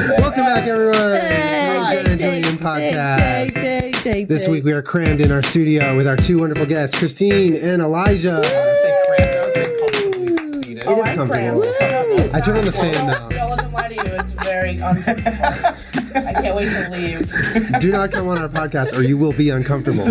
Welcome back, everyone, to the Jenna Julien Podcast. This week we are crammed in our studio with our two wonderful guests, Christine and Elijah. I would say crammed. I would say comfortably seated. It is comfortable. I turn on the fan now. Don't let them lie to you. It's very uncomfortable. I can't wait to leave. Do not come on our podcast or you will be uncomfortable.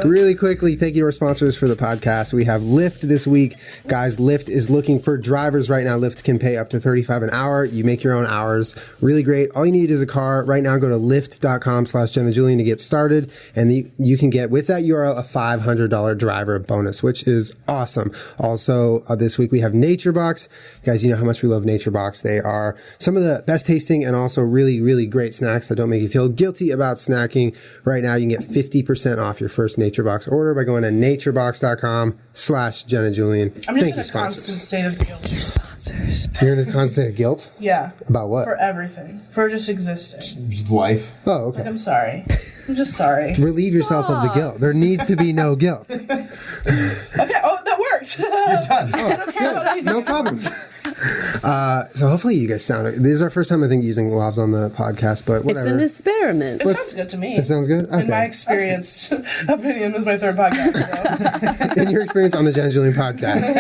Really quickly, thank you to our sponsors for the podcast. We have Lyft this week. Guys, Lyft is looking for drivers right now. Lyft can pay up to $35 an hour. You make your own hours. Really great. All you need is a car. Right now, go to lyft.com/Jenna Julien to get started. And you can get, with that URL, a $500 driver bonus, which is awesome. Also, this week we have Nature Box. Guys, you know how much we love Nature Box. They are some of the best tasting and also really, really great snacks that don't make you feel guilty about snacking. Right now, you can get 50% off your first Nature Box order by going to naturebox.com/Jenna Julien. I'm just in a constant state of guilt. Your sponsors. You're in a constant state of guilt? Yeah. About what? For everything. For just existing. Life. Oh, okay. Like, I'm sorry. I'm just sorry. Relieve yourself of the guilt. There needs to be no guilt. Okay, that worked. You're done. I don't care about anything. No problems. So hopefully you guys sound. This is our first time, I think, using lavs on the podcast, but whatever. It's an experiment. It sounds good to me. It sounds good? Okay. In my experienced opinion, this is my third podcast. So. In your experience on the Jenna Julien podcast.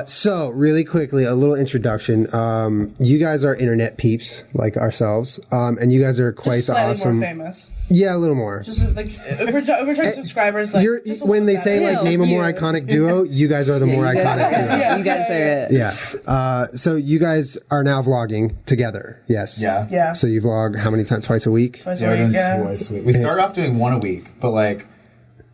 So really quickly, a little introduction. You guys are internet peeps like ourselves, and you guys are quite just slightly awesome. more famous. Yeah, a little more. Just like if we're trying subscribers, like just a when little they say better. like name a more iconic duo, you guys are the more iconic duo. You guys are it. Yeah. So you guys are now vlogging together. Yes. Yeah. Yeah. So you vlog how many times? Twice a week? Twice Yeah, a we're doing week, yeah. twice a week. We started off doing one a week, but like,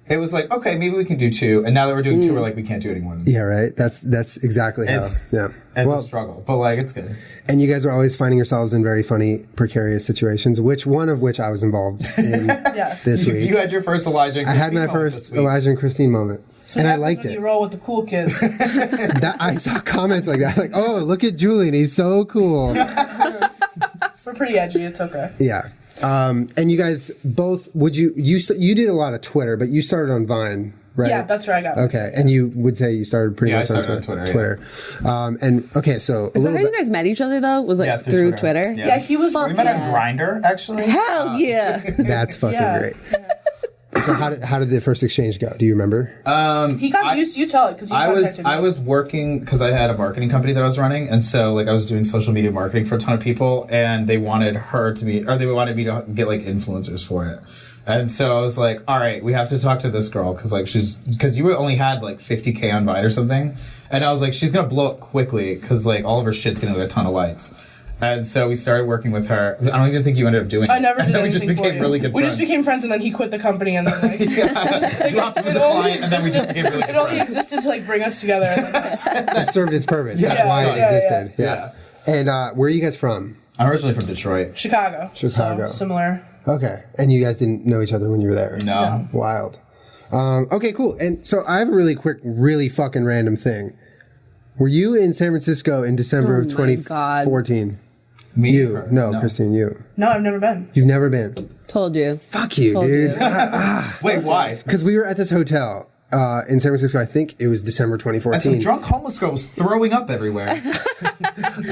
it was like, okay, maybe we can do two. And now that we're doing two, we're like, we can't do any more than Yeah, right. That's exactly how. It's Yeah. a struggle, but like, it's good. And you guys are always finding yourselves in very funny, precarious situations, one of which I was involved in Yes. this week. You had your first Elijah and I Christine had my moment first this week. Elijah and Christine moment. So And what I happens liked when it. You roll with the cool kids. I saw comments like that, like, "Oh, look at Julian, he's so cool." We're pretty edgy. It's okay. Yeah. And you guys both you did a lot of Twitter, but you started on Vine, right? Yeah, that's where I got. Okay, and you would say you started pretty much I started on on Twitter. And okay, so Is that how you guys met each other, though? Was like through Twitter? Yeah, he was. Fuck We met yeah. on Grindr, actually. Hell yeah. That's fucking great. So how did the first exchange go? Do you remember? He got used. You tell it because I was working because I had a marketing company that I was running, and so like I was doing social media marketing for a ton of people, and they wanted me to get like influencers for it. And so I was like, all right, we have to talk to this girl because you only had like 50K on Vine or something, and I was like, she's gonna blow up quickly because like all of her shit's gonna get a ton of likes. And so we started working with her. I don't even think you ended up doing it. I never did. And then we anything just became for you. really good friends. We just became friends, and then he quit the company, and then like dropped him as a client, and then we just became really good it only friends. existed to like bring us together. And then, That served its purpose. Yeah, That's why it yeah, existed. yeah. And where are you guys from? I'm originally from Detroit. Chicago. Chicago. So, similar. Okay. And you guys didn't know each other when you were there? No. Wild. Okay, cool. And so I have a really quick, really fucking random thing. Were you in San Francisco in December of my God. 2014? Me? You. Or- No, Christine, you. No, I've never been. You've never been. Told you. Fuck you, Told dude. you. Wait, why? Because we were at this hotel in San Francisco. I think it was December And some 2014. drunk homeless girl was throwing up everywhere.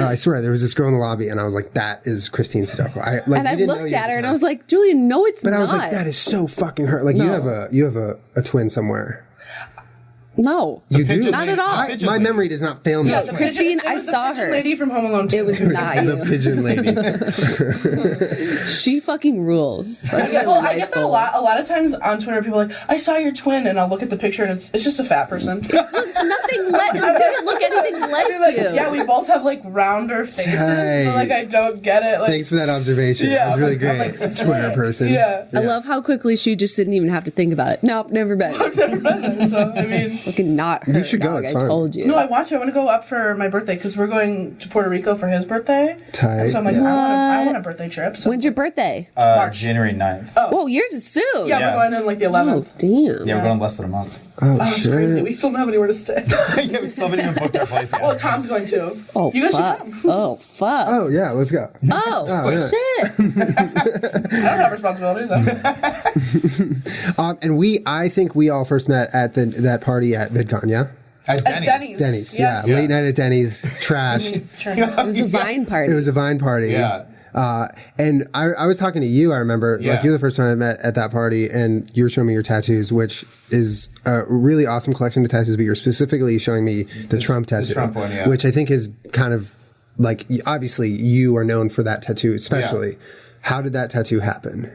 I swear, there was this girl in the lobby, and I was like, that is Christine Sadoko. And we I didn't know looked you at her the and I time. was like, Julian, no, it's But not. I was like, that is so fucking her. Like, No. you have a twin somewhere. No. You do? pigeon Not at all. pigeon My lady. memory does not fail me. Yeah, as much. Christine, It was the I saw pigeon her. lady from Home Alone 2. It was not The you. pigeon lady. She fucking rules. That's my Well, I life get that a goal. lot. A lot of times on Twitter, people are like, I saw your twin, and I'll look at the picture, and it's just a fat person. It's nothing like it didn't look anything like I'd be like, you. yeah, we both have like rounder faces, Tight. but like I don't get it. Like, Thanks for that observation. Yeah, that was really I'm great. like, Twitter person. Yeah. I love how quickly she just didn't even have to think about it. Nope, never been. I've never been there, so I mean. Fucking not her. You should go, dog, it's I fun. told you. No, I want to. I want to go up for my birthday because we're going to Puerto Rico for his birthday. Tight. And so I'm like, I want a birthday trip. So When's your birthday? March. January 9th. Whoa, yours is soon. Yeah, Yeah. we're going in like the Oh, 11th. damn. Yeah, we're going less than a month. Oh, Oh, it's shit. crazy. We still don't have anywhere to stay. Yeah, we still haven't even booked our place yet. Well, Tom's going too. Oh, you guys fuck. should come. Oh, fuck. Oh, yeah, let's go. Oh, yeah. shit. I don't have responsibilities. And I think we all first met at that party at VidCon, yeah? At Denny's. Denny's, Yes. yeah. Late night at Denny's, trashed. It was a Vine party. It was a Vine party. Yeah. And I was talking to you, I remember, Yeah. like, you're the first time I met at that party, and you were showing me your tattoos, which is a really awesome collection of tattoos, but you're specifically showing me the Trump tattoo. The Trump one, yeah. Which I think is kind of, like, obviously you are known for that tattoo, especially. Yeah. How did that tattoo happen?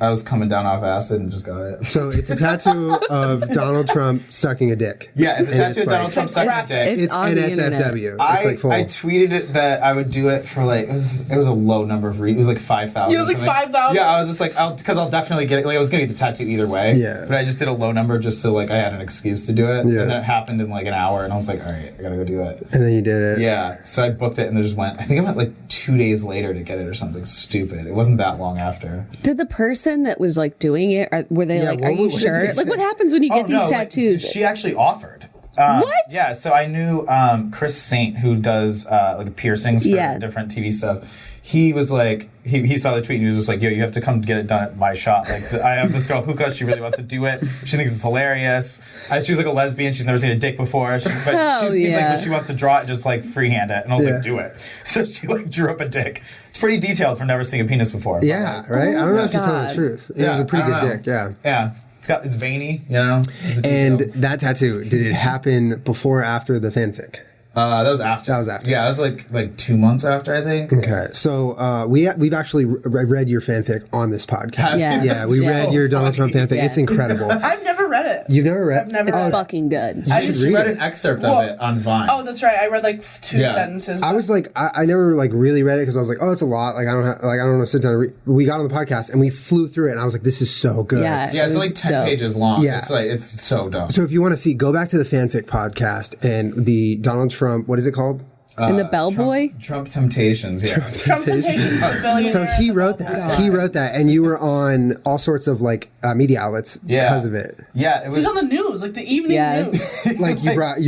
I was coming down off acid and just got it. So it's a tattoo of Donald Trump sucking a dick. Yeah, it's a And tattoo of like- Donald Trump sucking a dick. It's on the internet. NSFW. It's I like full. tweeted it that I would do it for like it was a low number of it was like 5,000. It was like 5,000? Yeah, I was just like because I'll definitely get it. Like I was gonna get the tattoo either way. Yeah. But I just did a low number just so like I had an excuse to do it. Yeah. And then it happened in like an hour, and I was like, all right, I gotta go do it. And then you did it. Yeah. So I booked it, and they just went. I think I went like 2 days later to get it or something stupid. It wasn't that long after. Did the person that was like doing it, were they Yeah, like, what- are you what did sure? they Like, say? what happens when you get these like, tattoos? she actually offered. What? Yeah, so I knew Chris Saint, who does like piercings for Yeah. different TV stuff. He was like, he saw the tweet and he was just like, yo, you have to come get it done at my shop. Like, I have this girl, Hookah, she really wants to do it. She thinks it's hilarious. She was like a lesbian, she's never seen a dick before. He's like, yeah. but she wants to draw it and just like freehand it. And I was Yeah. like, do it. So she like drew up a dick. It's pretty detailed for never seeing a penis before. but, Yeah, like, right? I don't know if she's telling the God. truth. It yeah, was a pretty I good don't know. dick, yeah. Yeah. It's veiny, you know? It's And detailed. that tattoo, did it happen before or after the fanfic? That was after. That was after. Yeah, that was like 2 months after, I think. Okay, so we've actually read your fanfic on this podcast. Yeah. Yeah, we Yeah. read your Donald Trump fanfic. Yeah. It's incredible. I've never read it. You've never read? I've never It's read it. fucking good. I should just read read it. an excerpt Well- of it on Vine. Oh, that's right. I read like two Yeah. sentences. I was like, I never like really read it because I was like, oh, it's a lot. Like I don't want to sit down. And read. We got on the podcast and we flew through it, and I was like, this is so good. Yeah. Yeah, it's It only was 10 dope. pages long. Yeah. It's so dumb. So if you want to see, go back to the fanfic podcast and the Donald Trump. What is it called? And the bellboy? Trump Temptations, yeah. Trump Temptations of Billionaire. So he wrote that. He wrote that, and you were on all sorts of like media outlets Yeah. because of it. Yeah, it was. He's on the news, like the evening Yeah. news. Like they I brought was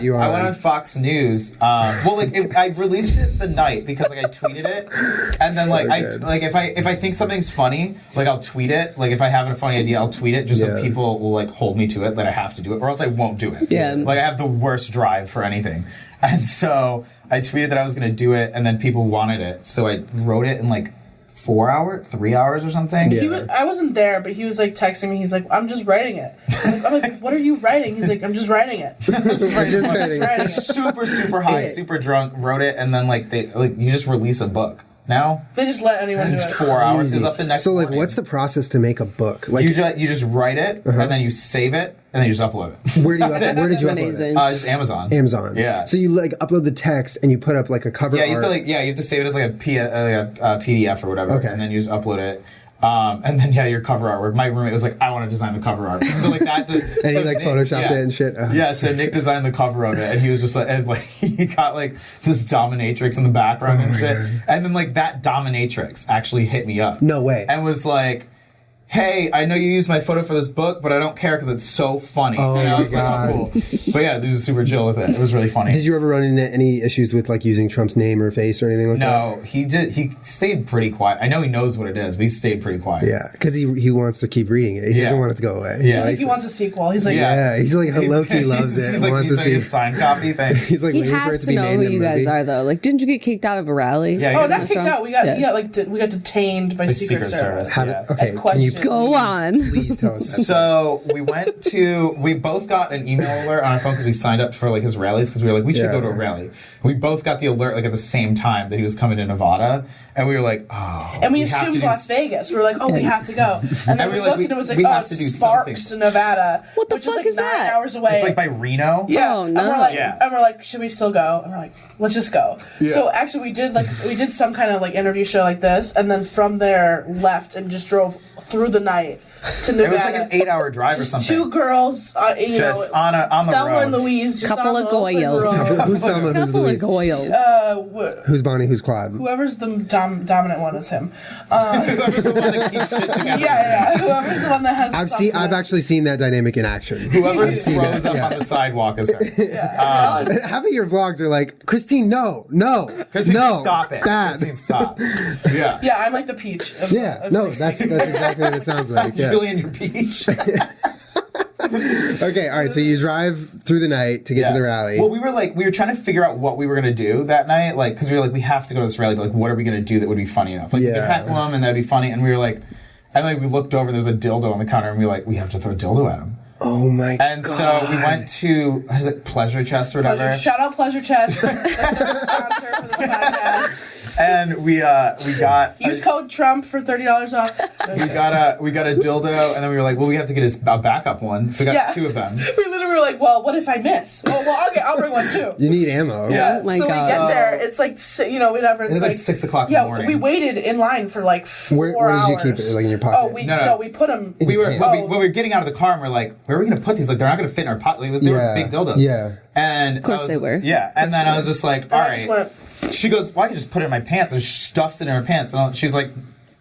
you on. I went on Fox News. Well, like I released it the night because like I tweeted it, and then like good. if I think something's funny, like I'll tweet it. Like if I have a funny idea, I'll tweet it just Yeah. so people will like hold me to it that I have to do it, or else I won't do it. Yeah. Like I have the worst drive for anything, and so I tweeted that I was going to do it, and then people wanted it, so I wrote it in like 3 hours or something. Yeah. I wasn't there, but he was like texting me. He's like, "I'm just writing it." I'm like, "What are you writing?" He's like, "I'm just writing it." Just writing. writing it. Super high, super drunk, wrote it, and then like you just release a book. Now They just let anyone do it's it. 4 hours. It's up the next. So like, morning. what's the process to make a book? Like, you just write it, and then you save it, and then you just upload it. where did you upload Amazing. it? Just Amazon. Amazon. Yeah. So you like upload the text and you put up like a cover Yeah, you have art. to you have to save it as like a PDF or whatever, Okay. and then you just upload it. And then your cover artwork. My roommate was like, "I want to design the cover art." So like that, And he, like, photoshopped it and shit. Oh, yeah, so Nick designed the cover of it, and he was just like, and, like he got like this dominatrix in the background and shit, and then like that dominatrix actually hit me up. No way. And was like, "Hey, I know you used my photo for this book, but I don't care because it's so funny." Oh, and I was God. like, "Oh, cool." But yeah, this was super chill with it. It was really funny. Did you ever run into any issues with like using Trump's name or face or anything like that? No, he did. He stayed pretty quiet. I know he knows what it is, but he stayed pretty quiet. Yeah, because he wants to keep reading it. He Yeah. doesn't want it to go away. Yeah. He's like, he wants a sequel. He's like, Yeah, he's like low-key loves it. He's like, wants to he's like see. a signed copy. Thanks. He's like He waiting for it has to to be know made who in the you guys movie. are, though. Like, didn't you get kicked out of a rally? Yeah, "Oh, he not got kicked out. We got Yeah. we got detained by The Secret Service." How Yeah. did, okay, And can you questions. Go on. please tell us that? So we both got an email alert on our phone because we signed up for like his rallies because we were like, we should Yeah. go to a rally. We both got the alert like at the same time that he was coming to Nevada, and we were like, oh. And we have to assumed do- Las Vegas. We were like, "Oh, we have to go." And then we we were like, looked and it was like, we "Oh, have it's to do Sparks, something. Nevada." What the which fuck like is 9 that? hours away. It's like by Reno. Yeah, Oh, and no. we're like, Yeah. and we're like, should we still go? And we're like, let's just go. Yeah. So actually, we did some kind of like interview show like this, and then from there left and just drove through the night to Nevada. It was like an 8-hour drive or Just something. two girls, Just know, on the Thelma road. and Louise, just Couple on of the open goyles. road. Who's Thelma? Who's Couple of Louise? goyles. Who's Bonnie? Who's Clyde? Whoever's the dominant one is him. Whoever's the one that keeps shit together. Yeah. Whoever's the one that has. I've actually seen that dynamic in action. Whoever seen throws that, up yeah. on the sidewalk is her. Half of your vlogs are like, Christine, no, Christine, no, stop it. bad. Christine, stop. Yeah. Yeah, I'm like the peach. Of, Yeah, of no, that's exactly what it sounds like. Yeah. Julian, your peach. Okay, all right. So you drive through the night to get to the rally. Well, we were trying to figure out what we were going to do that night, like, because we were like, we have to go to this rally, but like, what are we going to do that would be funny enough? Like, we could heckle them and that'd be funny, and we were like, and like, we looked over, there was a dildo on the counter, and we were like, we have to throw a dildo at him. Oh my god. And so we went to, is it Pleasure Chest or whatever? Shout out Pleasure Chest. That's our sponsor for the podcast. And we got Use code Trump for $30 off. we got a dildo, and then we were like, well, we have to get a backup one, so we got two of them. We literally were like, well, what if I miss? Well, okay, I'll bring one too. You need ammo. Yeah. Oh my so God. we get there, it's like, whatever. It's like 6 o'clock in the morning. We waited in line for like 4 Where hours. did you keep it? Like in your pocket? Oh, No. we put them. We were getting out of the car, and we're like, where are we going to put these? Like, they're not going to fit in our pocket. They were big dildos. Yeah. And Of course they were. Yeah. And then I was just like, all I right. just She goes, well, I can just put it in my pants. And she stuffs it in her pants. And she's like,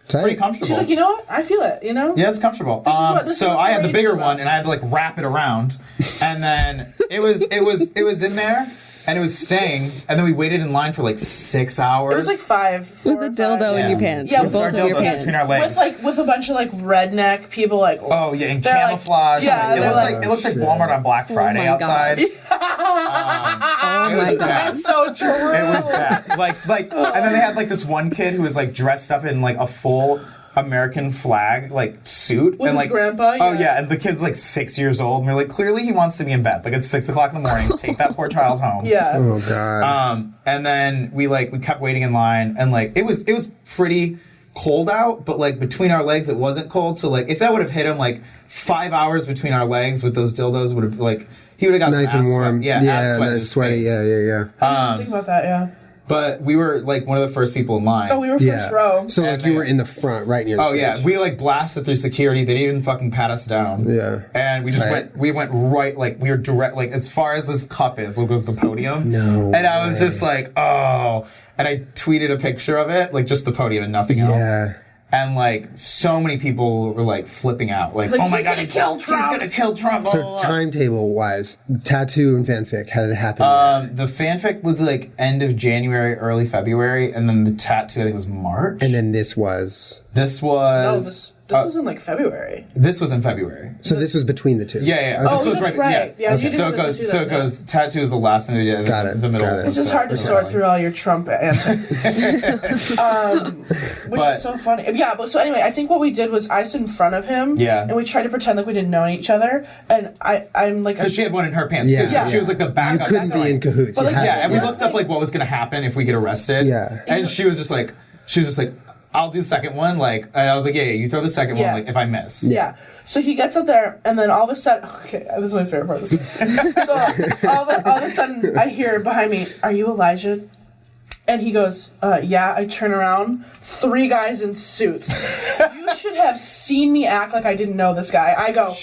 pretty comfortable. She's like, you know what? I feel it, you know? Yeah, it's comfortable. This is So what I had the parade bigger is about. one, and I had to like wrap it around, and then it was in there, and it was staying, and then we waited in line for like 6 hours. It was like 5. With a dildo in your pants. Yeah, with with both our of your dildos pants. between our legs. with a bunch of like redneck people, like Oh yeah, in they're like- camouflage. yeah, it they're looked like Walmart on Black Friday my outside. Oh It my was God. bad. that's so true. It was bad. Like, and then they had like this one kid who was like dressed up in like a full American flag like suit, With and his like grandpa, Oh yeah. yeah, and the kid's like 6 years old, and we're like, clearly he wants to be in bed. Like it's 6 o'clock in the morning. Take that poor child home. Yeah. Oh god. And then we kept waiting in line, and like it was pretty cold out, but like between our legs it wasn't cold. So like if that would have hit him, like 5 hours between our legs with those dildos would have like he would have got Nice some and ass warm. sweat. Yeah, ass sweat in nice his sweaty. face. Yeah. Think about that, yeah. But we were like one of the first people in line. Oh, we were Yeah. first row. So like And you they- were in the front, right near the Oh stage. yeah, we like blasted through security. They didn't even fucking pat us down. Yeah. And we just Tight. went right, like we were direct, like as far as this cup is, look, was the podium. No And I was way. just like, oh. And I tweeted a picture of it, like just the podium and nothing else. Yeah. And like so many people were like flipping out, like, Like, oh my he's god, gonna kill Trump. He's gonna kill Trump. blah, So blah, blah. timetable wise, tattoo and fanfic, how did it happen? The fanfic was like end of January, early February, and then the tattoo I think was March. and then this was this No, was this was in like February. this was in February. so this was between the two. Yeah. Okay. This was that's right. Yeah, you So it didn't goes. do So that, it goes. Tattoo is the last thing we did. Got it, The middle. got it. It's just hard to sort through all your Trump antics. Which But- is so funny. Yeah, but so anyway, I think what we did was I stood in front of him. Yeah. And we tried to pretend like we didn't know each other. And I'm like... Because she had one in her pants Yeah. too. So Yeah. she was like the You backup. couldn't be in cahoots. But, You like, had Yeah, to and we be- looked up like what was going to happen if we get arrested. Yeah. And she was just like, I'll do the second one. Like, and I was like, yeah, you throw the second Yeah. one. Like, if I miss. Yeah. So he gets up there, and then all of a sudden... Okay, this is my favorite part of this. So all of a sudden, I hear behind me, "Are you Elijah?" And he goes, yeah. I turn around, 3 guys in suits. You should have seen me act like I didn't know this guy. I go...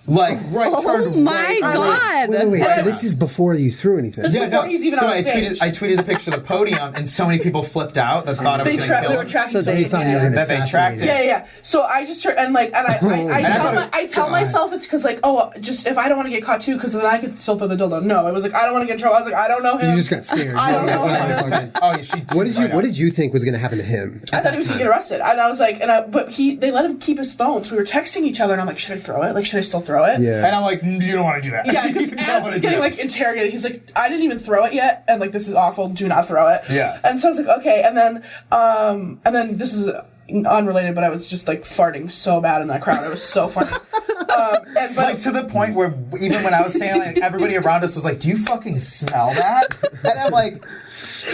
Like, right, Oh turned my right. God. Wait. So this is before you threw anything. This is before he's even so on I stage. tweeted the picture of the podium, and so many people flipped out that thought I was They going to were kill him. tracking So they social thought you media. were gonna That they tracked assassinate it. Yeah. So I just turn and like, and I tell myself it's because like, oh, just if I don't want to get caught too, because then I could still throw the dildo. No, it was like I don't want to get in trouble. I was like, I don't know him. You just got scared. I don't know him. Oh, yeah, she. What did you think was going to happen to him? I thought he was gonna get arrested, and I was like, but they let him keep his phone. So we were texting each other, and I'm like, should I throw it? Like, should I still throw it? Yeah. And I'm like, you don't want to do that. Yeah, You because don't as wanna he's do getting that. like interrogated, he's like, I didn't even throw it yet, and like this is awful. Do not throw it. Yeah. And so I was like, okay, and then this is unrelated, but I was just like farting so bad in that crowd. It was so funny. But like to the point where even when I was saying, like, everybody around us was like, "Do you fucking smell that?" And I'm like,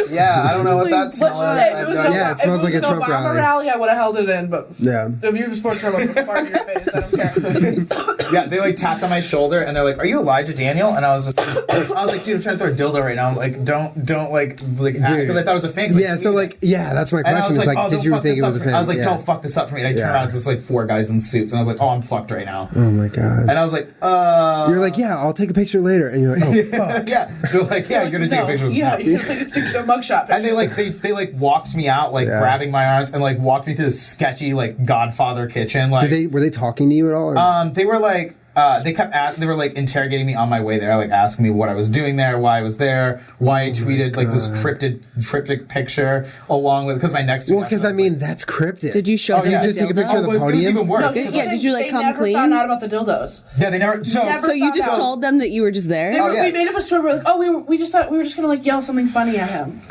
"Yeah, I don't know what that let's smell just is." say if I've it was done- an Yeah, it smells like a Trump Obama rally. I would have held it in, but Yeah. if you support Trump, I'm gonna fart in your face. I don't care. Yeah, they like tapped on my shoulder and they're like, "Are you Elijah Daniel?" And I was just, "Dude, I'm trying to throw a dildo right now." I'm like, "Don't like because I thought it was a fan." Yeah. So like, yeah, that's my And I question. was Is like, "Oh, did don't you fuck think this it was up a for me." fan? I was like, Yeah. "Don't fuck this up for me." And I turned Yeah. around, it's just like 4 guys in suits, and I was like, "Oh, I'm fucked right now." Oh my god. And I was like, You're like, yeah, I'll take a picture later, and you're like, oh fuck. yeah." They're like, "Yeah, you're gonna take a picture with us Yeah, now." you're gonna take a picture, a mugshot. And they like walked me out, like Yeah. grabbing my arms and like walked me through this sketchy like Godfather kitchen. Like Were they talking to you at all? Or? they were like they were like interrogating me on my way there, like asking me what I was doing there, why I was there, why I tweeted like this cryptic picture along with, because my next. Well, because I mean, that's cryptic. Did you show them Did you just take a picture of the It was podium? even worse. No, Yeah, did you like they come never clean? found out about the dildos. Yeah, they never. So You just told them that you were just there? We made up a story. We're like, oh, we just thought we were just gonna like yell something funny at him.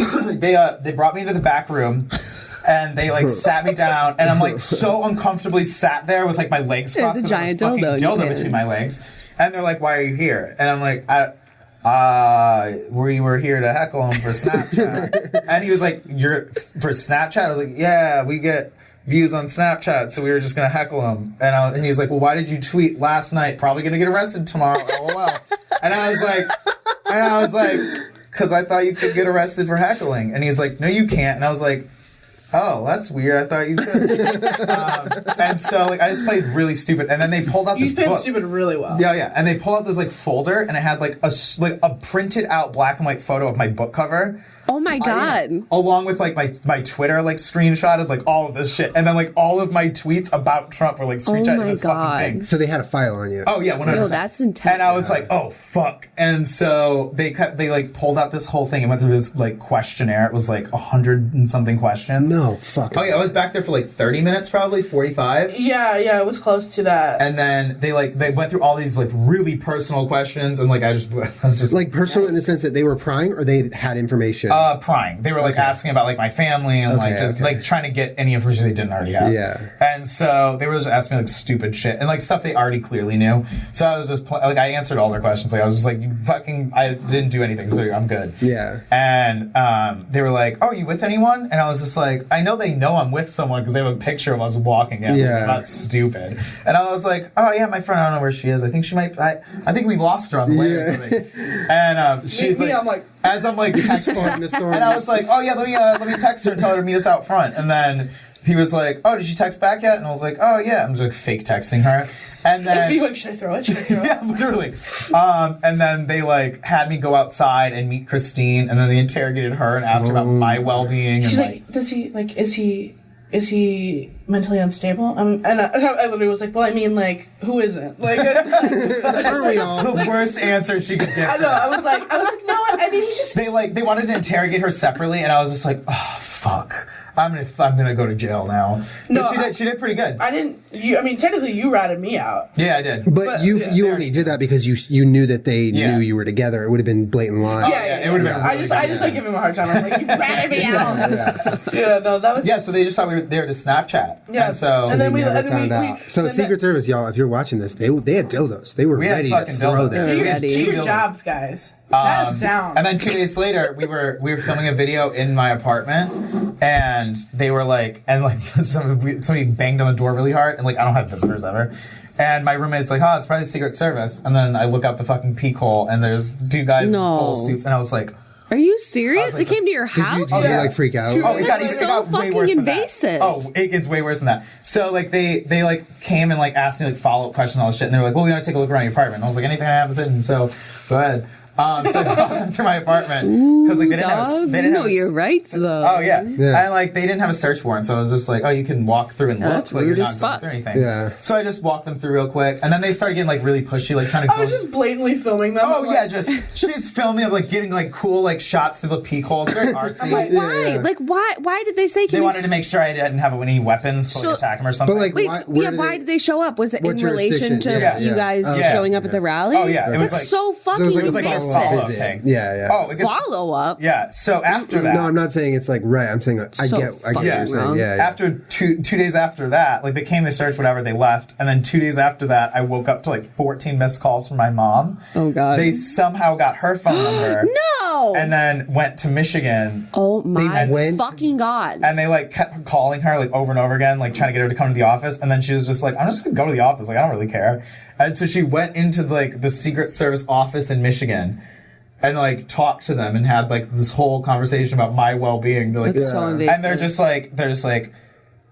they brought me into the back room. And they like sat me down, and I'm like so uncomfortably sat there with like my legs crossed, There's a giant fucking dildo between my legs. And they're like, "Why are you here?" And I'm like, "We were here to heckle him for Snapchat." And he was like, "You're for Snapchat?" I was like, "Yeah, we get views on Snapchat, so we were just gonna heckle him." And he was like, "Well, why did you tweet last night? Probably gonna get arrested tomorrow." LOL. And I was like, "Because I thought you could get arrested for heckling." And he's like, "No, you can't." And I was like, "Oh, that's weird. I thought you could." And so, like, I just played really stupid. And then they pulled out this book. You played stupid really well. Yeah. And they pulled out this, like, folder, and it had, like, a printed out black and white photo of my book cover. Oh, my God. Along with, like, my Twitter, like, screenshotted, like, all of this shit. And then, like, all of my tweets about Trump were, like, screenshotted in this fucking thing. So they had a file on you. Oh, yeah, 100%. No, that's intense. And I was like, oh, fuck. And so they like, pulled out this whole thing and went through this, like, questionnaire. It was, like, 100 and something questions. No, fuck. Oh, yeah, I was back there for, like, 30 minutes, probably, 45. Yeah, it was close to that. And then they went through all these, like, really personal questions, and, like, I was just... Like, personal in the sense that they were prying, or they had information? Prying. They were, like, asking about, like, my family, and, like, trying to get any information they didn't already have. Yeah. And so they were just asking me, like, stupid shit, and, like, stuff they already clearly knew. So I was just, like, I answered all their questions. Like, I was just like, I didn't do anything, so I'm good. Yeah. And they were like, oh, are you with anyone? And I was just like, I know they know I'm with someone because they have a picture of us walking in. Yeah. I'm not stupid. And I was like, oh, yeah, my friend, I don't know where she is. I think she might, I think we lost her on the way or something. And she's like, I'm like, as I'm like texting, and I was like, oh, yeah, let me text her and tell her to meet us out front. And then he was like, oh, did she text back yet? And I was like, oh, yeah. I'm just like fake texting her. And then it's me like, should I throw it? yeah, literally. And then they like had me go outside and meet Christine, and then they interrogated her and asked her about my well-being. She's and like, does he like? Is he mentally unstable? And I literally was like, well, I mean, like, who isn't? Like, Are we all? the worst answer she could give. I know. I was like, no. I mean, he's just. They wanted to interrogate her separately, and I was just like, oh fuck. I'm gonna go to jail now. No, but she did pretty good. I didn't. I mean, technically, you ratted me out. Yeah, I did. But you only did that because you knew that they knew you were together. It would have been blatant lie. Yeah, it would have been. I just like give him a hard time. I'm like, you ratted me out. Yeah, no, that was. Yeah, so they just thought we were there to Snapchat. Yeah, and then we found out. So Secret Service, y'all, if you're watching this, they had dildos. They were ready to throw them. Do your jobs, guys. Hands down. And then 2 days later, we were filming a video in my apartment, and they were like, somebody banged on the door really hard, and like I don't have visitors ever. And my roommate's like, oh, it's probably the Secret Service. And then I look out the fucking peek hole, and there's two guys in full suits, and I was like, are you serious? They came to your house? Did you like freak out? Oh, it got fucking way worse than invasive. that. Oh, it gets way worse than that. So like they like came and like asked me like follow-up questions and all this shit, and they were like, well, we want to take a look around your apartment. And I was like, anything I have is in, so go ahead. So I brought them through my apartment because like they didn't have your rights though. Oh yeah, and like they didn't have a search warrant, so I was just like, oh, you can walk through and look, that's but weird you're as not fuck. going through anything. Yeah. So I just walked them through real quick, and then they started getting like really pushy, like trying to. I was just blatantly filming them. Oh yeah, she's filming of like getting like cool like shots through the peek hole. It's very artsy. Like, why? Yeah. Like why did they say? They wanted to make sure I didn't have any weapons to like attack him or something. But like, Wait, why did they show up? Was it in relation to you guys showing up at the rally? Oh yeah, it was that's like so fucking follow-up thing. Yeah. Oh, follow up. Yeah. So after that, no, I'm not saying it's like right. I'm saying I get what you're saying. Yeah. After two days after that, like they came, they searched whatever, they left, and then 2 days after that, I woke up to like 14 missed calls from my mom. Oh god. They somehow got her phone number. No. And then went to Michigan. Oh my fucking god. And they like kept calling her like over and over again, like trying to get her to come to the office. And then she was just like, I'm just gonna go to the office. Like I don't really care. And so she went into like the Secret Service office in Michigan. And like talked to them and had like this whole conversation about my well-being. They're like, That's so invasive. and they're just like,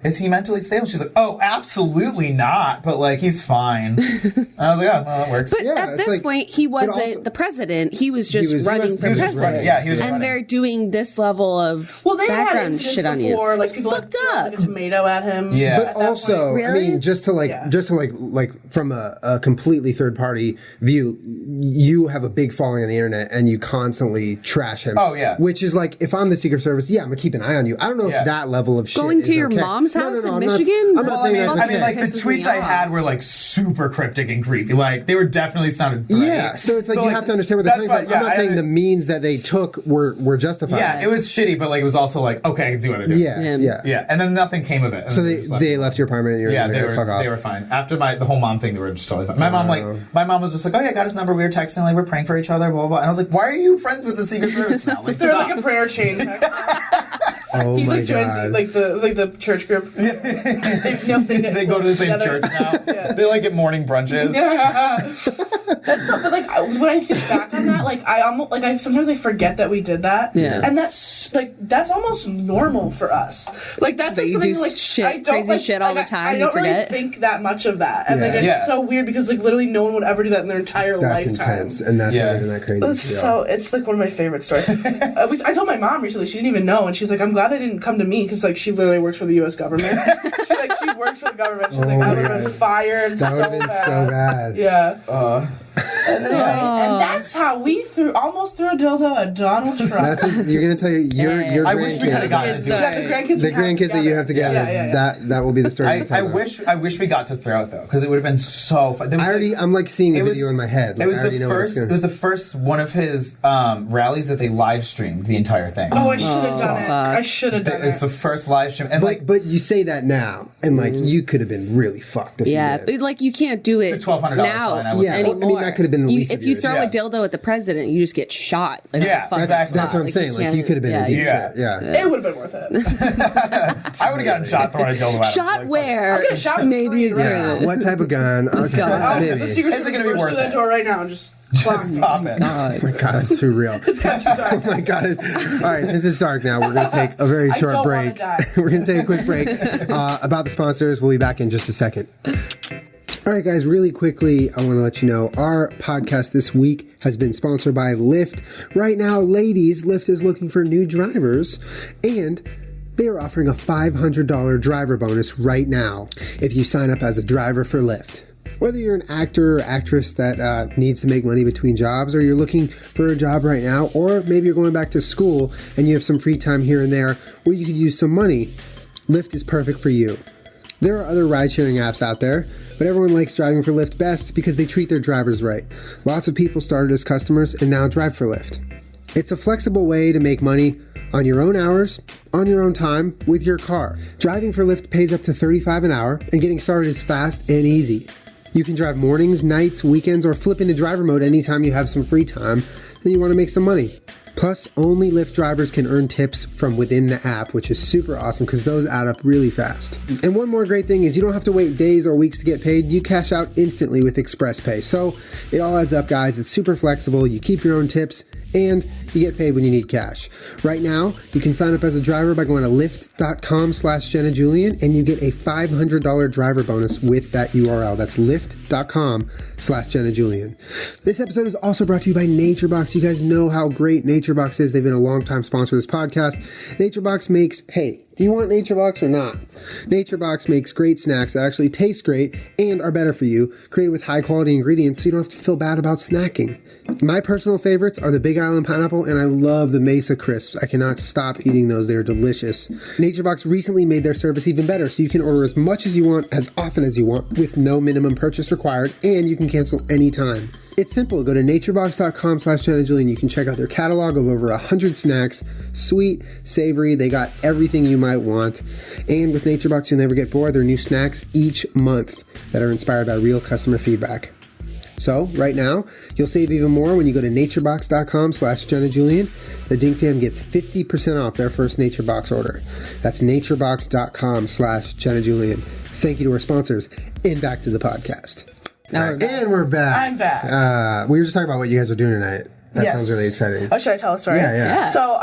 is he mentally stable? She's like, oh, absolutely not. But like, he's fine. And I was like, oh, well, that works. But at this point, he wasn't the president. He was just running for president. Yeah, he was and running. they're doing this level of they background had shit on before, you. Like people fucked like a tomato at him. Yeah. But also, really? I mean, just to from a completely third party view, you have a big following on the internet and you constantly trash him. Oh, yeah. Which is like, if I'm the Secret Service, I'm gonna keep an eye on you. I don't know if that level of shit going is to your okay. mom's house in I'm Michigan. I'm not saying that's okay. I mean, like the tweets I had were like super cryptic and creepy. Like they were definitely sounded threatening. Yeah, so it's like you have to understand where they're coming from. I'm not saying the means that they took were justified. Yeah, it was shitty, but like it was also like, okay, I can see what they're doing. Yeah. And then nothing came of it. So they left your apartment and you were like, fuck off. They were fine. After the whole mom thing, they were just totally fine. My mom was just like, oh yeah, I got his number. We were texting, like we're praying for each other, blah blah blah. And I was like, why are you friends with the Secret Service now? Like, they're like a prayer chain. Oh he my like joins God. like the church group. They go to the same church now. They like get morning brunches. That's so, but like when I think back on that, like I sometimes I forget that we did that. Yeah. And that's almost normal for us. Like that's like you something do like crazy shit all the time. I don't you forget. really think that much of that, and like it's so weird because like literally no one would ever do that in their entire lifetime. That's intense, and that's not even that crazy. So it's like one of my favorite stories. I told my mom recently; she didn't even know, and she's like, "I'm glad they didn't come to me because like she literally works for the U.S. government. she works for the government. She's like, I would have been fired. That would have been so bad. Yeah. And that's how we almost threw a dildo at Donald Trump. You're gonna tell your I wish we could have gotten to do it. The grandkids that you have together. That will be the story. I wish we got to throw it though, because it would have been so fun. I'm like seeing the video in my head. Like, it was the first one of his rallies that they live streamed the entire thing. Oh, I should have done it. I should have done it. It's the first live stream, and but you say that now, and like you could have been really fucked. If you did. But like you can't do it it's a $1,200 now fine. anymore. I mean that could have been the least. If you throw a dildo at the president, you just get shot. Like, that's what I'm saying. Like you could have been a deep shot. Yeah, it would have been worth it. I would have gotten shot throwing a dildo at him. Shot where? Maybe it's what type of gun? Okay, maybe. The Secret Is it going to be worth that it? door right now and just pop it. Oh my God, it's too real. It's got too dark. Oh my God. All right, since it's dark now, we're going to take a very short break. We're going to take a quick break about the sponsors. We'll be back in just a second. All right, guys, really quickly, I want to let you know our podcast this week has been sponsored by Lyft. Right now, ladies, Lyft is looking for new drivers, and they are offering a $500 driver bonus right now if you sign up as a driver for Lyft. Whether you're an actor or actress that needs to make money between jobs, or you're looking for a job right now, or maybe you're going back to school and you have some free time here and there where you could use some money, Lyft is perfect for you. There are other ride-sharing apps out there, but everyone likes driving for Lyft best because they treat their drivers right. Lots of people started as customers and now drive for Lyft. It's a flexible way to make money on your own hours, on your own time, with your car. Driving for Lyft pays up to $35 an hour, and getting started is fast and easy. You can drive mornings, nights, weekends, or flip into driver mode anytime you have some free time and you want to make some money. Plus, only Lyft drivers can earn tips from within the app, which is super awesome because those add up really fast. And one more great thing is you don't have to wait days or weeks to get paid. You cash out instantly with Express Pay. So it all adds up, guys. It's super flexible. You keep your own tips and you get paid when you need cash. Right now, you can sign up as a driver by going to lyft.com/Jenna Julien and you get a $500 driver bonus with that URL. That's lyft.com/Jenna Julien. This episode is also brought to you by NatureBox. You guys know how great NatureBox is. They've been a long-time sponsor of this podcast. NatureBox makes, hey, do you want NatureBox or not? NatureBox makes great snacks that actually taste great and are better for you, created with high-quality ingredients so you don't have to feel bad about snacking. My personal favorites are the Big Island Pineapple, and I love the Mesa Crisps. I cannot stop eating those. They're delicious. NatureBox recently made their service even better, so you can order as much as you want, as often as you want, with no minimum purchase required, and you can cancel anytime. It's simple. Go to naturebox.com/Jenna Julien. You can check out their catalog of over 100 snacks. Sweet, savory. They got everything you might want. And with NatureBox, you'll never get bored. There are new snacks each month that are inspired by real customer feedback. So, right now, you'll save even more when you go to naturebox.com/Jenna Julien. The Dink Fam gets 50% off their first NatureBox order. That's naturebox.com/Jenna Julien. Thank you to our sponsors, and back to the podcast. Right. And we're back. I'm back. We were just talking about what you guys are doing tonight. That sounds really exciting. Oh, should I tell a story? Yeah. So,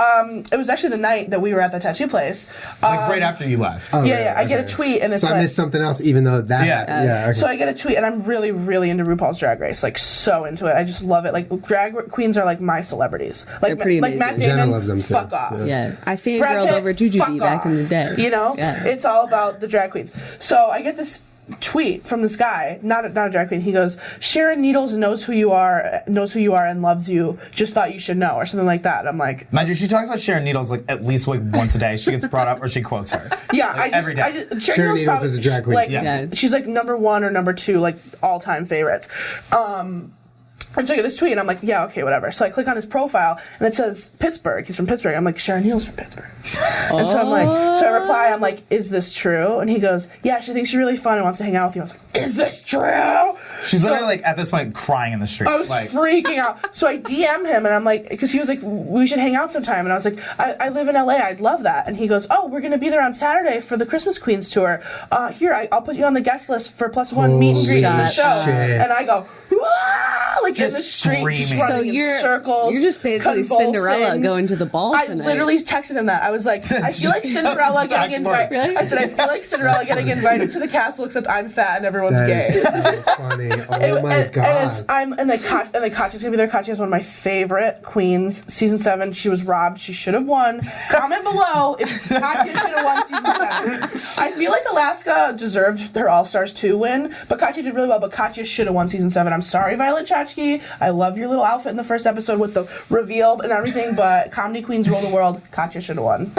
it was actually the night that we were at the tattoo place. Like right after you left. Oh, Yeah. I get a tweet and it's so I missed something else, even though that. Yeah. Okay. So I get a tweet, and I'm really, really into RuPaul's Drag Race, like so into it. I just love it. Like drag queens are like my celebrities. Like, They're pretty like amazing. Matt Damon. Jenna loves them too. Fuck off. Yeah, I Brad fangirled Pitt, over Jujubee fuck back in the off. day. You know, Yeah. it's all about the drag queens. So I get this tweet from this guy, not a drag queen. He goes, "Sharon Needles knows who you are, and loves you. Just thought you should know," or something like that. I'm like, Mind you, she talks about Sharon Needles like at least like once a day. She gets brought up or she quotes her. yeah, Like, every day. Sharon Needles is a drag queen. Like, Yeah. she's like number 1 or number 2, like all-time favorites. And so I get this tweet, and I'm like, yeah, okay, whatever. So I click on his profile, and it says Pittsburgh. He's from Pittsburgh. I'm like, Sharon Needles from Pittsburgh. And so I'm like, so I reply, I'm like, is this true? And he goes, yeah, she thinks you're really fun and wants to hang out with you. I was like, is this true? She's literally like at this point crying in the streets. I was like, freaking out. So I DM him, and I'm like, because he was like, we should hang out sometime. And I was like, I live in LA. I'd love that. And he goes, oh, we're going to be there on Saturday for the Christmas Queens tour. Here, I'll put you on the guest list for +1 meet and greet at the show. Shit. And I go, "Wah!" like in Just the street, just screaming. running in circles. You're just basically convulsing. Cinderella going to the ball I tonight. literally texted him that. I was like, I feel like Cinderella exact getting words. invited. Really? I said, I feel like Cinderella getting invited to the castle, except I'm fat and everyone's That gay. is so funny. Oh my god. And Katya's gonna be there. Katya's one of my favorite queens. Season 7, she was robbed. She should have won. Comment below if Katya should have won season 7. I feel like Alaska deserved their All Stars 2 win, but Katya did really well. But Katya should have won season 7. I'm sorry, Violet Chachki. I love your little outfit in the first episode with the reveal and everything, but comedy queens rule the world. Katya should have won.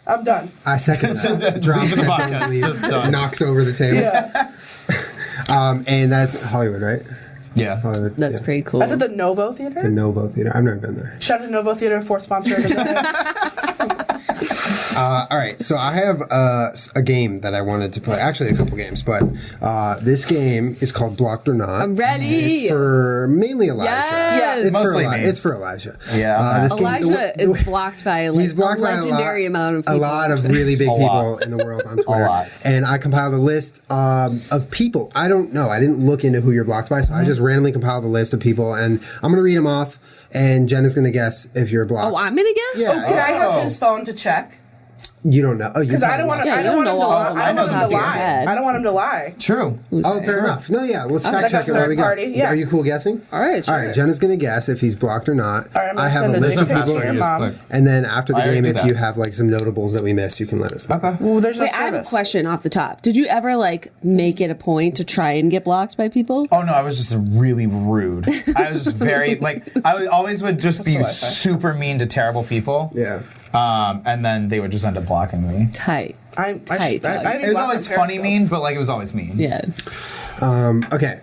I'm done. I second that. Drops Leave the headphones, podcast. leaves, Just done. knocks over the table. Yeah. And that's Hollywood, right? yeah. Hollywood. That's pretty cool. That's at the Novo Theater. The Novo Theater. I've never been there. Shout out to Novo Theater for sponsoring the All right, so I have a game that I wanted to play. Actually, a couple games, but this game is called Blocked or Not. I'm ready. It's for mainly Elijah. Yes. It's for Mostly Elijah. me. It's for Elijah. Yeah. This game- Elijah is blocked by like, He's blocked a by legendary amount of people. A lot of really big A people lot. in the world on Twitter. lot. And I compiled a list of people. I don't know. I didn't look into who you're blocked by, so I just randomly compiled a list of people, and I'm going to read them off, and Jenna's going to guess if you're blocked. Oh, I'm gonna guess. Yeah. Can I have his phone to check? You don't know. Oh, Because I don't want to. Yeah, I you don't want don't him to know all lie. the I don't want him top to of your lie. head. I don't want him to lie. True. Oh, fair enough. No, yeah, let's fact like check a it while we third go. party, yeah. Are you cool guessing? All right, All sure. right, Jenna's going to guess if he's blocked or not. All right, I'm gonna I have a send a list dick of pic people. to your mom. And then after the I already game, did if that. you have like some notables that we missed, you can let us know. Okay. Well, there's no Wait, I have a service. question off the top. Did you ever like make it a point to try and get blocked by people? Oh no, I was just really rude. I was just very like always would just be super mean to terrible people. Yeah. And then they would just end up blocking me. Tight. It It was always funny mean, but like it was always mean. Yeah. Okay.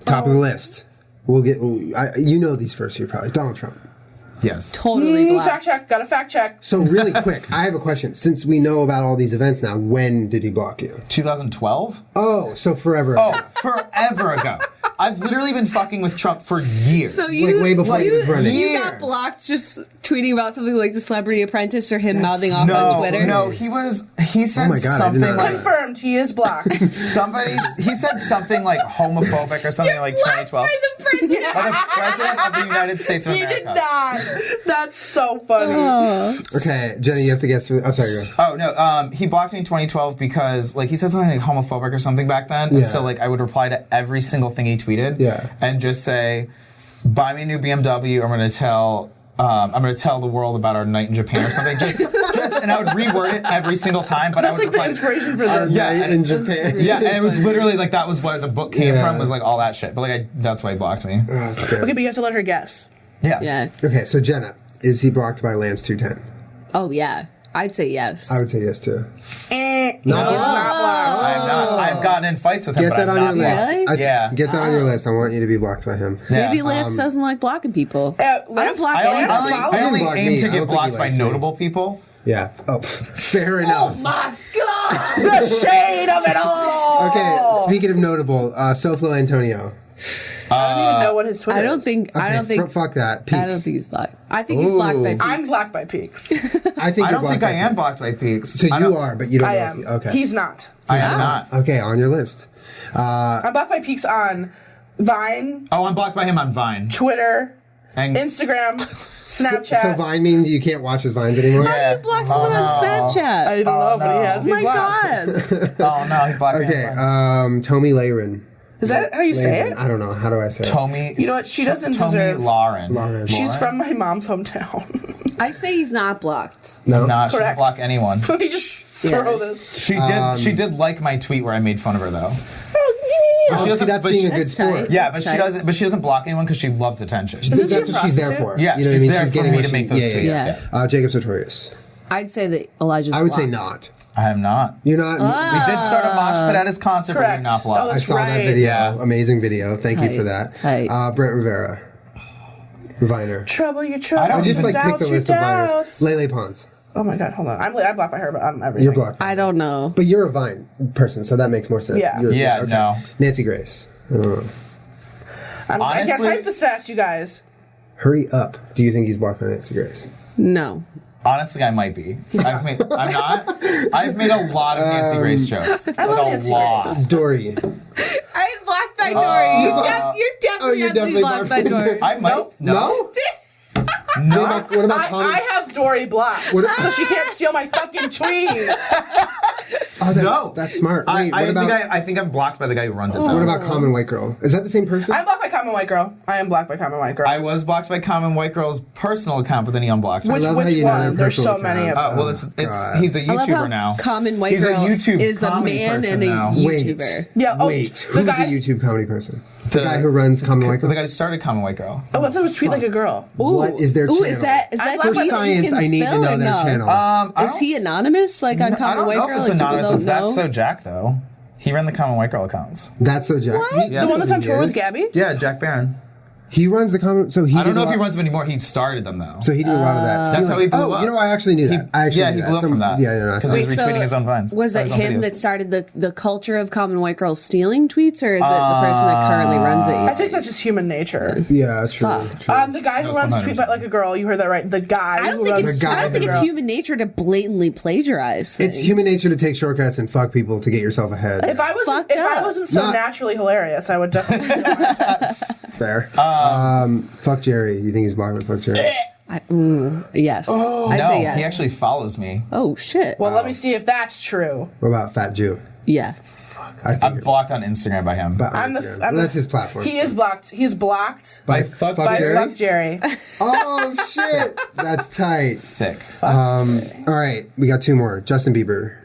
Top of the list. We'll get. You know these first few probably. Donald Trump. Yes. Totally blocked. Fact check. Got a fact check. So really quick, I have a question. Since we know about all these events now, when did he block you? 2012? Oh, so forever. Oh, forever ago. I've literally been fucking with Trump for years. So you, way before he was running. You got Years. blocked just tweeting about something like the Celebrity Apprentice or him mouthing off on Twitter? No, he said Oh my God, I did something not know like Confirmed. He is blocked. he said something like homophobic or something You're like blocked 2012. by the president. By the president of the United States of He America. did not. That's so funny. Okay, Jenny, you have to guess. Oh, sorry. Go. Oh no, he blocked me in 2012 because like he said something like homophobic or something back then, Yeah. and so like I would reply to every single thing he tweeted, Yeah. and just say, "Buy me a new BMW. I'm going to tell the world about our night in Japan or something." Just, and I would reword it every single time. But That's I like would the reply, inspiration for the. Yeah, Night and in Japan. yeah, and it was literally like that was where the book came Yeah. from, was like all that shit. But like that's why he blocked me. Oh, that's good. Okay, but you have to let her guess. Yeah. Yeah. Okay, so Jenna, is he blocked by Lance 210? Oh, yeah. I'd say yes. I would say yes too. No, he's not blocked. I have not. I've gotten in fights with him. Get but that I'm on your not list. blocked. Really? Yeah. Get that on your list. I want you to be blocked by him. Yeah. Maybe Lance doesn't like blocking people. Lance- I don't block I only, Lance anyone. follows I only block aim me. to I don't get think he blocked by likes me. notable people. Yeah. Oh, fair enough. My God! The shade of it all. Okay, speaking of notable, Soflo Antonio. I don't even know what his Twitter I don't is. think. I Okay, don't think. fuck that. Peaks. I don't think he's blocked. I think he's blocked by. Ooh. Peaks. I'm blocked by Peaks. I think I you're don't think blocked I by am Peaks. blocked by Peaks. So I you don't- are, but you don't I know. am. Okay. He's not. I am not. Okay, on your list. I'm blocked by Peaks on Vine, Oh, I'm blocked by him on Vine. Twitter, Instagram, Snapchat. So Vine means you can't watch his Vines anymore? How do you block someone on Snapchat? I don't know, but he has me blocked. God. Oh no, he blocked me. Okay, Tommy Laren. Is that how you say it? I don't know. How do I say it? Tommy. You know what? She doesn't Tommy deserve. Lauren. She's from my mom's hometown. I say he's not blocked. No? Nah, she doesn't Correct. block anyone. Let me just throw this. She did. She did like my tweet where I made fun of her though. But See, that's being a good That's sport. tight. Yeah, That's but she tight. doesn't. But she doesn't block anyone because she loves attention. Isn't That's she a what she's there prostitute? for. Yeah, you know what I she's mean? there She's for getting me what to she, make those tweets. Yeah. Jacob Sartorius. I'd say that Elijah's I would say blocked. not. I am not. You're not. We did start a mosh pit at his concert, but Correct. you're not blocked. Oh, I that's saw that right. video. Yeah. Amazing video. Thank you Tight. for that. Tight. Brent Rivera. Viner. Trouble your trouble. I don't I just even like picked doubts the your list of Viners. doubts. Lele Pons. Oh my god, hold on. I'm blocked by her, but I'm everything. You're blocked. I don't know. But you're a Vine person, so that makes more sense. Yeah. Yeah, no. Nancy Grace. I don't know. I can't Honestly- type this fast, you guys. Hurry up. Do you think he's blocked by Nancy Grace? No. Honestly, I might be. I'm not. I've made a lot of Nancy Grace jokes. I love Like, Nancy a lot. Grace. Dory. I'm blocked by Dory. You're definitely blocked by Dory. I might. No. No? What about Tommy? I have Dory blocked, so she can't steal my fucking tweets. Oh, that's, No. that's smart. Wait, I think I'm blocked by the guy who runs it. Though. what about Common White Girl? Is that the same person? I'm blocked by Common White Girl. I am blocked by Common White Girl. I was blocked by Common White Girl's personal account, but then he unblocked me. Which love how you know their one? There's so personal many of accounts. them. Well, it's God. he's a I love how YouTuber now. Common White He's Girl a YouTube is a comedy man person and a now. YouTuber. Yeah, Wait. the Who's guy- a YouTube comedy person? The guy who runs Common White Girl? The guy who started Common White Girl. Oh, I thought it was Tweet Like a Girl. What is their Ooh, channel? is that I'm tweet blocked For by- you science, can I need to spell know or their no? channel. Is he anonymous like on I Common don't White know Girl? if it's like people anonymous. don't That's know? so Jack though. He ran the Common White Girl accounts. That's so Jack. What? Yeah. The one that's on He tour is? with Gabby? Yeah, Jack Barron. He runs the Common... So he I don't know if he did a lot- runs them anymore. He started them though. So he did a lot of that. That's stealing. how he blew Oh, up. you know, I actually knew that. I actually Yeah, knew he that. blew up from that. Yeah, no, I saw Because he that. was retweeting his own Vines. Was Or it his own him videos. that started the culture of Common White Girls stealing tweets, or is it the person that currently runs it? I think that's just human nature. Yeah, true. fucked. The guy who That's runs 100%. Tweet Like a Girl, you heard that right. The guy I don't who think runs it's. guy I don't think who it's runs- human nature to blatantly plagiarize things. It's human nature to take shortcuts and fuck people to get yourself ahead. If I fucked up. wasn't so Not- naturally hilarious, I would definitely steal my Fair. Fuck Jerry. You think he's blocked with Fuck Jerry? Yes, I'd No, say yes. he actually follows me. Oh shit. Well, let me see if that's true. What about Fat Jew? Yeah. I think I'm blocked on Instagram by him. that's his platform. He is blocked. He's blocked by Fuck by Jerry? Fuck Jerry. Oh shit, that's tight. Sick. All right, we got two more. Justin Bieber.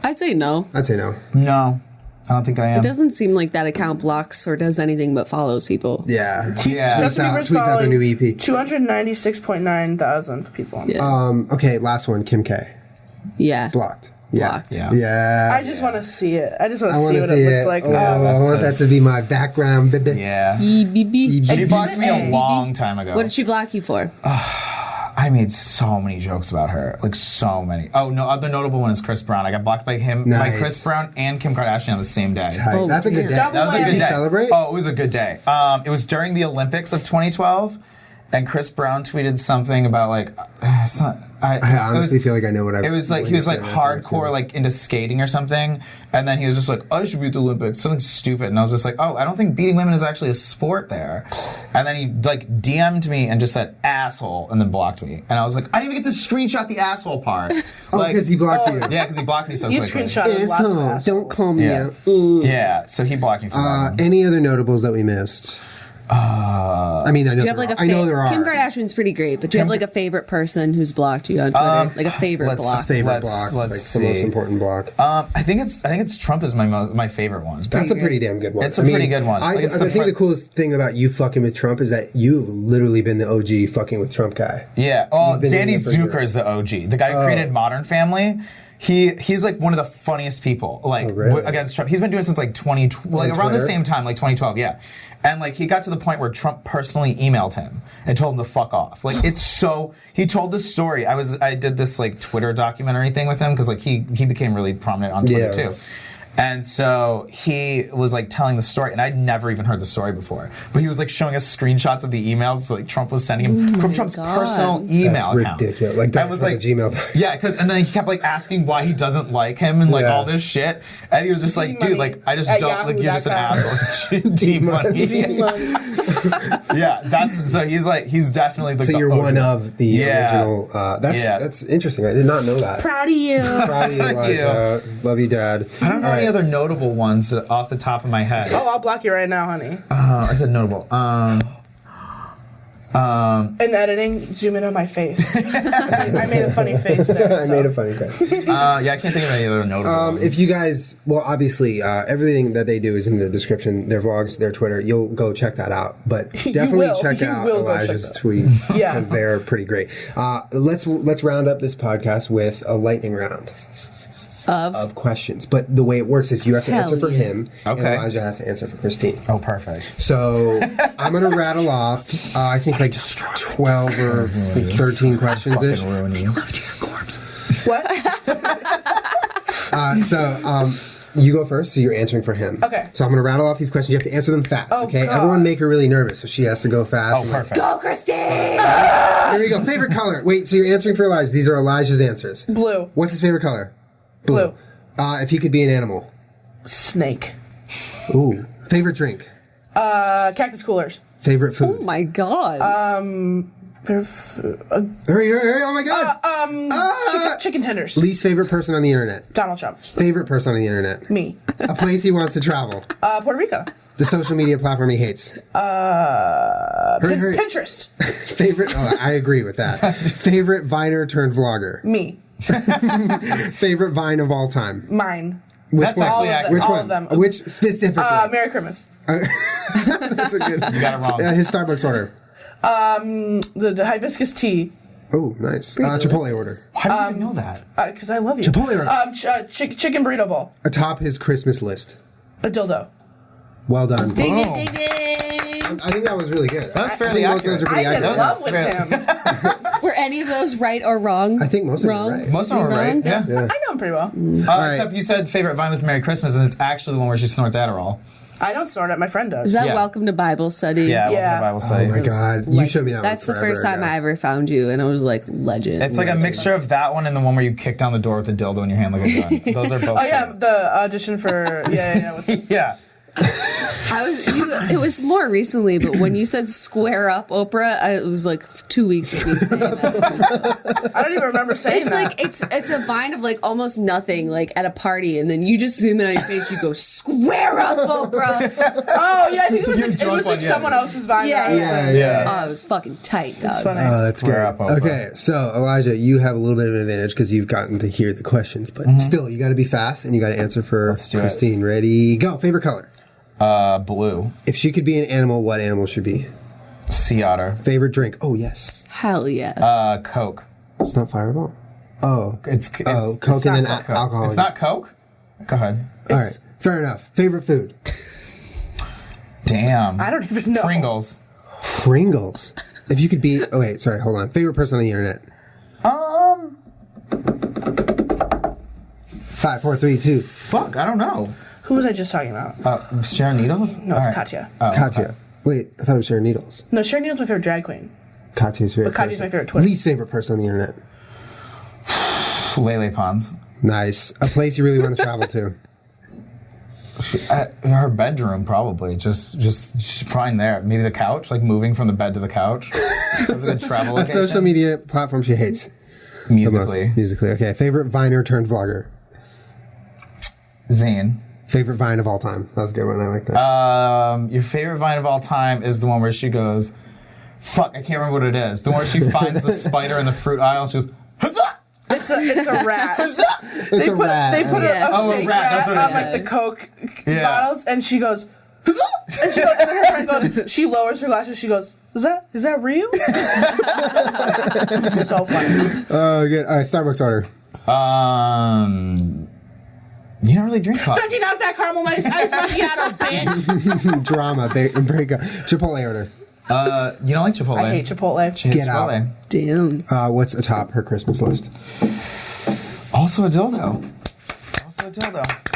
I'd say no. I'd say no. No, I don't think I am. It doesn't seem like that account blocks or does anything but follows people. Yeah. Yeah. Justin out- Bieber's tweets out the following new EP. 296.9 thousand people. On Yeah. Okay, last one. Kim K. Yeah. Blocked. Yeah. Blocked. Yeah. Yeah. I just want to see it. I just want I to want see to what see it it. looks like. Oh, I want that to be my background, baby. Yeah. She She blocked me a A. long time ago. What did she block you for? I made so many jokes about her. Like, so many. Oh, no, other nototable one is Chris Brown. I got blocked by him, by Nice. Chris Brown and Kim Kardashian on the same day. Tight. Oh, That's a good damn. day. Double That was a whammy. good Did you day. celebrate? Oh, it was a good day. It was during the Olympics of 2012, and Chris Brown tweeted something about, like, I honestly feel like I know what I. It was like he was like hardcore, like into skating or something, and then he was just like, "I should be at the Olympics," something stupid, and I was just like, "Oh, I don't think beating women is actually a sport there." And then he like DM'd me and just said "asshole" and then blocked me, and I was like, "I didn't even get to screenshot the asshole part." Oh, Like, because he blocked you. yeah, because he blocked me so You quickly. screenshotted lots of Asshole. assholes. Don't call me Yeah. out. Ooh. Yeah, so he blocked me for that. one. Any other notables that we missed? I mean, I know, Do you have like a I know there are. Kim Kardashian's pretty great, but do you have like a favorite person who's blocked you on Twitter? Like a favorite let's block? see. favorite Let's block, like see. the most important block. I think it's Trump is my favorite one. That's a pretty damn good one. It's a pretty good one. I Like, it's think the the coolest thing about you fucking with Trump is that you've literally been the OG fucking with Trump guy. Yeah. Oh, You've been Danny in it for years. Zucker is the OG, the guy who created Modern Family. He's like one of the funniest people, like really? against Trump. He's been doing it since like 20, like around the Twitter? same time, like 2012. Yeah, and like he got to the point where Trump personally emailed him and told him to fuck off. Like it's so. He told this story. I did this like Twitter documentary thing with him because like he became really prominent on Twitter Yeah. too. And so he was like telling the story, and I'd never even heard the story before. But he was like showing us screenshots of the emails like Trump was sending him from Trump's personal email account. Ridiculous. Like that was like Gmail. Yeah, and then he kept like asking why he doesn't like him and like all this shit. And he was just like, dude, like I just don't like you're just an asshole. D-Money. Yeah, he's definitely the. So you're one of the original. That's interesting. I did not know that. Proud of you. Proud of you, Eliza. Love you, Dad. I don't know any other notable ones off the top of my head. Oh, I'll block you right now, honey. I said notable. In editing, zoom in on my face. I made a funny face there. I made a funny face. I can't think of any other notable ones. If you guys, well, obviously, everything that they do is in the description. Their vlogs, their Twitter. You'll go check that out. But definitely check out Elijah's tweets because they're pretty great. Let's round up this podcast with a lightning round of questions. But the way it works is you have to answer for him, and Elijah has to answer for Christine. Oh, perfect. So I'm going to rattle off, I think like 12 or 13 questions ish. What? You go first, so you're answering for him. Okay. So I'm going to rattle off these questions. You have to answer them fast, okay? God. Everyone make her really nervous, so she has to go fast. Oh, perfect. Go, Christine! Here we go. Favorite color. Wait, so you're answering for Elijah. These are Elijah's answers. Blue. What's his favorite color? Blue. If he could be an animal. Snake. Ooh. Favorite drink. Cactus coolers. Favorite food. Oh my God. Hurry, oh my God. Chicken tenders. Least favorite person on the internet. Donald Trump. Favorite person on the internet. Me. A place he wants to travel. Puerto Rico. The social media platform he hates. Hurry. Pinterest. Favorite. Oh, I agree with that. Favorite Viner turned vlogger. Me. Favorite Vine of all time. Mine. That's actually accurate. Which all one? of them. Which specifically? Merry Christmas. That's a good. You got it wrong. His Starbucks order. The hibiscus tea. Oh, nice. Chipotle order. Why do you even know that? Because I love you. Chipotle order. Chicken burrito bowl. Atop his Christmas list. A dildo. Well done. Ding, ding, ding, ding. I think that was really good. That's fairly accurate. I'm in love with him. Were any of those right or wrong? I think most of them are right. Most of them are right. Yeah. I know him pretty well. Except you said favorite Vine was Merry Christmas, and it's actually the one where she snorts Adderall. I don't snort it. My friend does. Is that Welcome to Bible Study? Yeah, Welcome to Bible Study. Oh my God. You showed me that That's one the first time ago. I ever found you, and I was like, legend. It's like a mixture of that one and the one where you kick down the door with the dildo in your hand like a gun. Those are both. Oh yeah, the audition for Yeah. It was more recently, but when you said square up Oprah, it was like 2 weeks to be saying that. I don't even remember saying It's that. like it's a vine of like almost nothing, like at a party, and then you just zoom in on your face, you go square up Oprah. Oh yeah, I think it was like someone else's Vine. Yeah. Oh, it was fucking tight, dog. It's funny. Oh, that's good. Square up, Oprah. Okay, so Elijah, you have a little bit of an advantage because you've gotten to hear the questions, but still, you got to be fast and you got to answer for Christine. Ready, go. Favorite color? Blue. If she could be an animal, what animal should be? Sea otter. Favorite drink? Oh yes. Hell yeah. Coke. It's not Fireball. Oh, It's Coke it's and then not Coke. alcohol. It's not Coke. Go ahead. All right, fair enough. Favorite food? Damn. I don't even know. Pringles. Pringles. If you could be, oh wait, sorry, hold on. Favorite person on the internet? 5, 4, 3, 2. Fuck, I don't know. Who was I just talking about? Sharon Needles? No, it's Katya. Oh, Katya. okay. Wait, I thought it was Sharon Needles. No, Sharon Needles is my favorite drag queen. Katya's favorite. But Katya's person. my favorite Twitter. Least favorite person on the internet. Lele Pons. Nice. A place you really want to travel to. Her bedroom, probably. Just fine there. Maybe the couch, like moving from the bed to the couch. That's a good travel A location. social media platform she hates. Musically. Musically, okay. Favorite Viner turned vlogger. Zane. Favorite Vine of all time. That was a good one. I like that. Your favorite Vine of all time is the one where she goes, fuck, I can't remember what it is. The one where she finds the spider in the fruit aisle and she goes, huzzah! It's a rat. It's a rat. They put a fake rat that's what it on is. like the Coke bottles, and she goes, huzzah! And she goes, and then her friend goes, she lowers her glasses, she goes, is that real? So funny. Oh, good. All right, Starbucks order. You don't really drink coffee. 13 out fat caramel ice macchiato, bitch. Drama. Breakup. Chipotle order. You don't like Chipotle? I hate Chipotle. She hates Get out. Chipotle. Damn. What's atop her Christmas list? Also a dildo.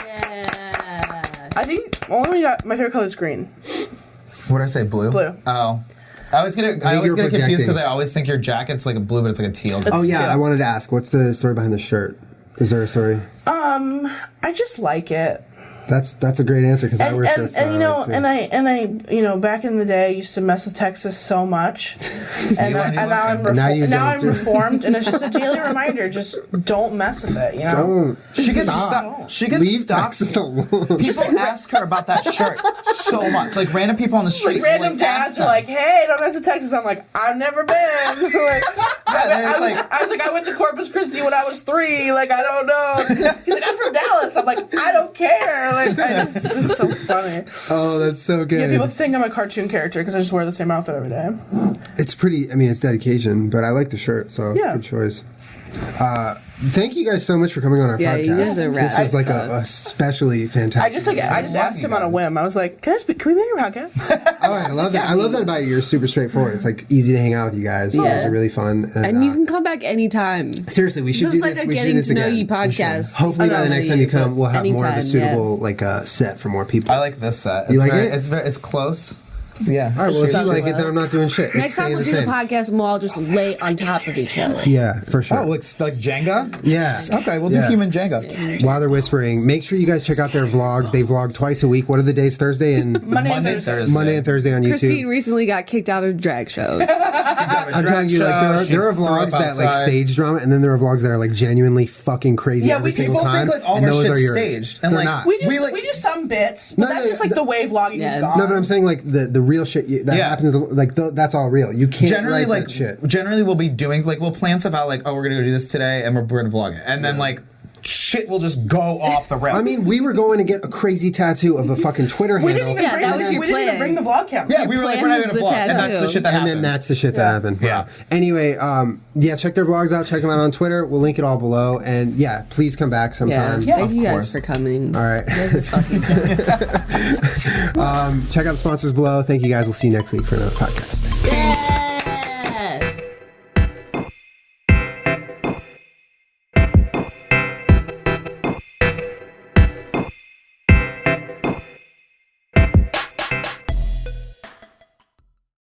Yeah. I think my favorite color is green. What did I say? Blue? Blue. Oh. I always get confused projecting. because I always think your jacket's like a blue, but it's like a teal. Oh yeah, teal. I wanted to ask, what's the story behind the shirt? Is there a story? I just like it. That's a great answer because I wear shirts. And back in the day, I used to mess with Texas so much, and now I'm reformed, and it's just a daily reminder: just don't mess with it. You know, She gets stuck. She gets Leave stuck. Texas alone. People ask her about that shirt so much. Like random people on the street. like random dads are like, "Hey, don't mess with Texas." I'm like, "I've never been." I was like, "I went to Corpus Christi when I was 3. Like, I don't know." He's like, "I'm from Dallas." I'm like, "I don't care." Like, it's just so funny. Oh, that's so good. Yeah, people think I'm a cartoon character because I just wear the same outfit every day. It's pretty. I mean, it's dedication, but I like the shirt, so Yeah. it's a good choice. Thank you guys so much for coming on our podcast. you guys are This was like a especially fantastic. I just asked him on a whim. I was like, "Can we make a podcast?" Oh, I love that. I love that about you. You're super straightforward. It's like easy to hang out with you guys. You guys are really fun. And you can come back anytime. Seriously, we should This do is this. like a We should do getting this to know again. you podcast. Hopefully by the next time you come, we'll have more of a Anytime, suitable set for more people. I like this set. You like very, it? It's close. Yeah. All right. Well, if you like it, then I'm not doing shit. Next It's time staying we'll the do the same. podcast and we'll all just lay on top of each other. Yeah, for sure. Oh, like Jenga? Yeah. Okay, we'll do human Jenga. While they're whispering, make sure you guys check out their vlogs. They vlog twice a week. What are the days? Thursday and Monday and Thursday. Monday and Thursday on YouTube. Christine recently got kicked out of drag shows. I'm telling you, like there are vlogs that like stage drama, and then there are vlogs that are like genuinely fucking crazy Yeah, every we single people time. think, like, all and our those are shit's yours. staged, and, They're like, not. We do some bits, but No, that's just like the way vlogging is gone. No, but I'm saying like the real shit that happens. That's all real. You can't Generally, write that shit. Generally, we'll be doing we'll plan stuff out like, oh, we're gonna go do this today, and we're gonna vlog it, and then like shit will just go off the rails. I mean, we were going to get a crazy tattoo of a fucking Twitter We handle. didn't even bring that was your we didn't even plan. bring the vlog camera. yeah, we were like, we're not plan even was a vlog, the and that's the tattoo. shit that and happened. then that's the shit that happened. Yeah. Wow. Anyway, check their vlogs out. Check them out on Twitter. We'll link it all below. And yeah, please come back Yeah. sometime. Yeah. Thank you guys course. for coming. All right. You guys are fucking good. Check out the sponsors below. Thank you guys. We'll see you next week for another podcast.